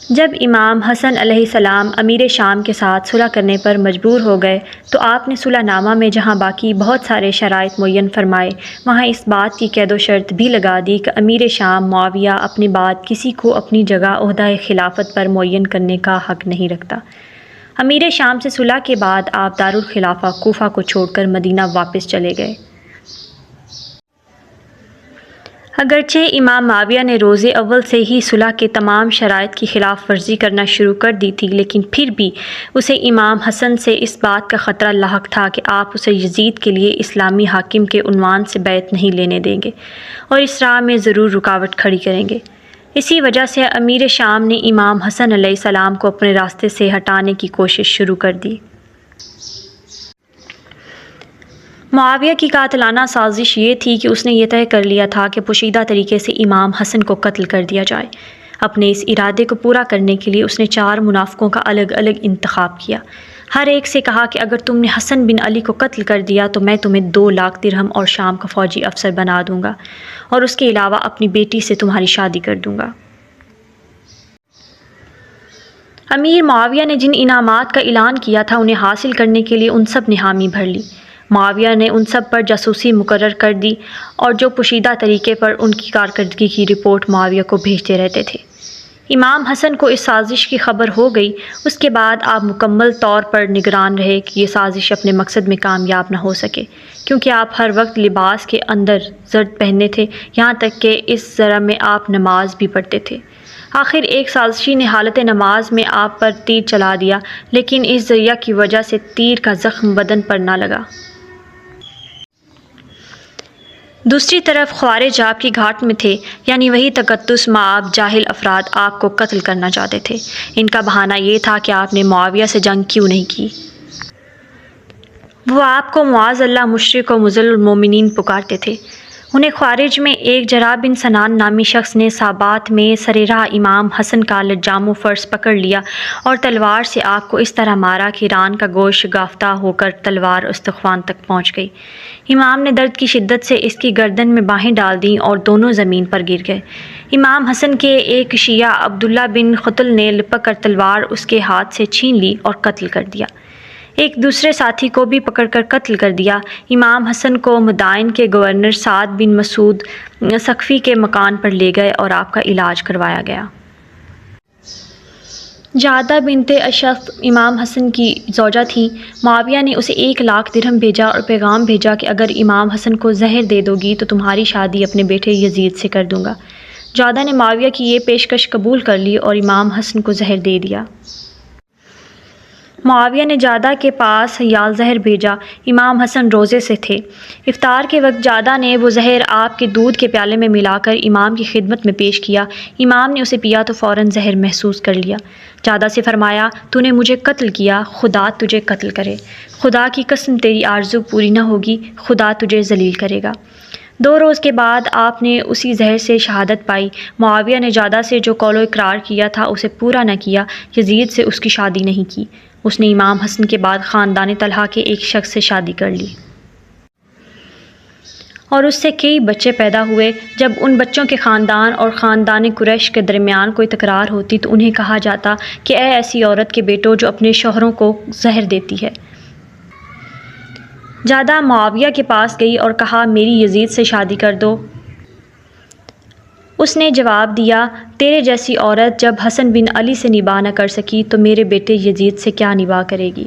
جب امام حسن علیہ السلام امیر شام کے ساتھ صلح کرنے پر مجبور ہو گئے تو آپ نے صلح نامہ میں جہاں باقی بہت سارے شرائط معین فرمائے، وہاں اس بات کی قید و شرط بھی لگا دی کہ امیر شام معاویہ اپنے بعد کسی کو اپنی جگہ عہدہ خلافت پر معین کرنے کا حق نہیں رکھتا۔ امیر شام سے صلح کے بعد آپ دارالخلافہ کوفہ کو چھوڑ کر مدینہ واپس چلے گئے۔ اگرچہ امام معاویہ نے روز اول سے ہی صلح کے تمام شرائط کی خلاف ورزی کرنا شروع کر دی تھی، لیکن پھر بھی اسے امام حسن سے اس بات کا خطرہ لاحق تھا کہ آپ اسے یزید کے لیے اسلامی حاکم کے عنوان سے بیعت نہیں لینے دیں گے اور اس راہ میں ضرور رکاوٹ کھڑی کریں گے۔ اسی وجہ سے امیر شام نے امام حسن علیہ السلام کو اپنے راستے سے ہٹانے کی کوشش شروع کر دی۔ معاویہ کی قاتلانہ سازش یہ تھی کہ اس نے یہ طے کر لیا تھا کہ پوشیدہ طریقے سے امام حسن کو قتل کر دیا جائے۔ اپنے اس ارادے کو پورا کرنے کے لیے اس نے 4 منافقوں کا الگ الگ انتخاب کیا۔ ہر ایک سے کہا کہ اگر تم نے حسن بن علی کو قتل کر دیا تو میں تمہیں 2 لاکھ درہم اور شام کا فوجی افسر بنا دوں گا، اور اس کے علاوہ اپنی بیٹی سے تمہاری شادی کر دوں گا۔ امیر معاویہ نے جن انعامات کا اعلان کیا تھا انہیں حاصل کرنے کے لیے ان سب نے حامی بھر لی۔ معاویہ نے ان سب پر جاسوسی مقرر کر دی اور جو پوشیدہ طریقے پر ان کی کارکردگی کی رپورٹ معاویہ کو بھیجتے رہتے تھے۔ امام حسن کو اس سازش کی خبر ہو گئی۔ اس کے بعد آپ مکمل طور پر نگران رہے کہ یہ سازش اپنے مقصد میں کامیاب نہ ہو سکے، کیونکہ آپ ہر وقت لباس کے اندر زرد پہننے تھے، یہاں تک کہ اس ذرہ میں آپ نماز بھی پڑھتے تھے۔ آخر ایک سازشی نے حالت نماز میں آپ پر تیر چلا دیا، لیکن اس ذریعہ کی وجہ سے تیر کا زخم بدن پر نہ لگا۔ دوسری طرف خوارج آپ کی گھاٹ میں تھے، یعنی وہی تکدس مآب جاہل افراد آپ کو قتل کرنا چاہتے تھے۔ ان کا بہانہ یہ تھا کہ آپ نے معاویہ سے جنگ کیوں نہیں کی۔ وہ آپ کو معاذ اللہ مشرک و مضل المومنین پکارتے تھے۔ انہیں خوارج میں ایک جراح بن سنان نامی شخص نے سابات میں سر راہ امام حسن کا لجام و فرس پکڑ لیا اور تلوار سے آپ کو اس طرح مارا کہ ران کا گوشت شگافتہ ہو کر تلوار استخوان تک پہنچ گئی۔ امام نے درد کی شدت سے اس کی گردن میں باہیں ڈال دیں اور دونوں زمین پر گر گئے۔ امام حسن کے ایک شیعہ عبداللہ بن قتل نے لپک کر تلوار اس کے ہاتھ سے چھین لی اور قتل کر دیا۔ ایک دوسرے ساتھی کو بھی پکڑ کر قتل کر دیا۔ امام حسن کو مدائن کے گورنر سعد بن مسعود ثقفی کے مکان پر لے گئے اور آپ کا علاج کروایا گیا۔ جعدہ بنت اشعث امام حسن کی زوجہ تھیں۔ معاویہ نے اسے 1 لاکھ درہم بھیجا اور پیغام بھیجا کہ اگر امام حسن کو زہر دے دو گی تو تمہاری شادی اپنے بیٹے یزید سے کر دوں گا۔ جعدہ نے معاویہ کی یہ پیشکش قبول کر لی اور امام حسن کو زہر دے دیا۔ معاویہ نے جعدہ کے پاس حیال زہر بھیجا۔ امام حسن روزے سے تھے۔ افطار کے وقت جعدہ نے وہ زہر آپ کے دودھ کے پیالے میں ملا کر امام کی خدمت میں پیش کیا۔ امام نے اسے پیا تو فوراً زہر محسوس کر لیا۔ جعدہ سے فرمایا، تو نے مجھے قتل کیا، خدا تجھے قتل کرے۔ خدا کی قسم تیری آرزو پوری نہ ہوگی، خدا تجھے ذلیل کرے گا۔ 2 روز کے بعد آپ نے اسی زہر سے شہادت پائی۔ معاویہ نے جعدہ سے جو قول و اقرار کیا تھا اسے پورا نہ کیا، یزید سے اس کی شادی نہیں کی۔ اس نے امام حسن کے بعد خاندان طلحہ کے ایک شخص سے شادی کر لی اور اس سے کئی بچے پیدا ہوئے۔ جب ان بچوں کے خاندان اور خاندان قریش کے درمیان کوئی تکرار ہوتی تو انہیں کہا جاتا کہ اے ایسی عورت کے بیٹوں جو اپنے شوہروں کو زہر دیتی ہے۔ جعدہ معاویہ کے پاس گئی اور کہا، میری یزید سے شادی کر دو۔ اس نے جواب دیا، تیرے جیسی عورت جب حسن بن علی سے نباہ نہ کر سکی تو میرے بیٹے یزید سے کیا نباہ کرے گی۔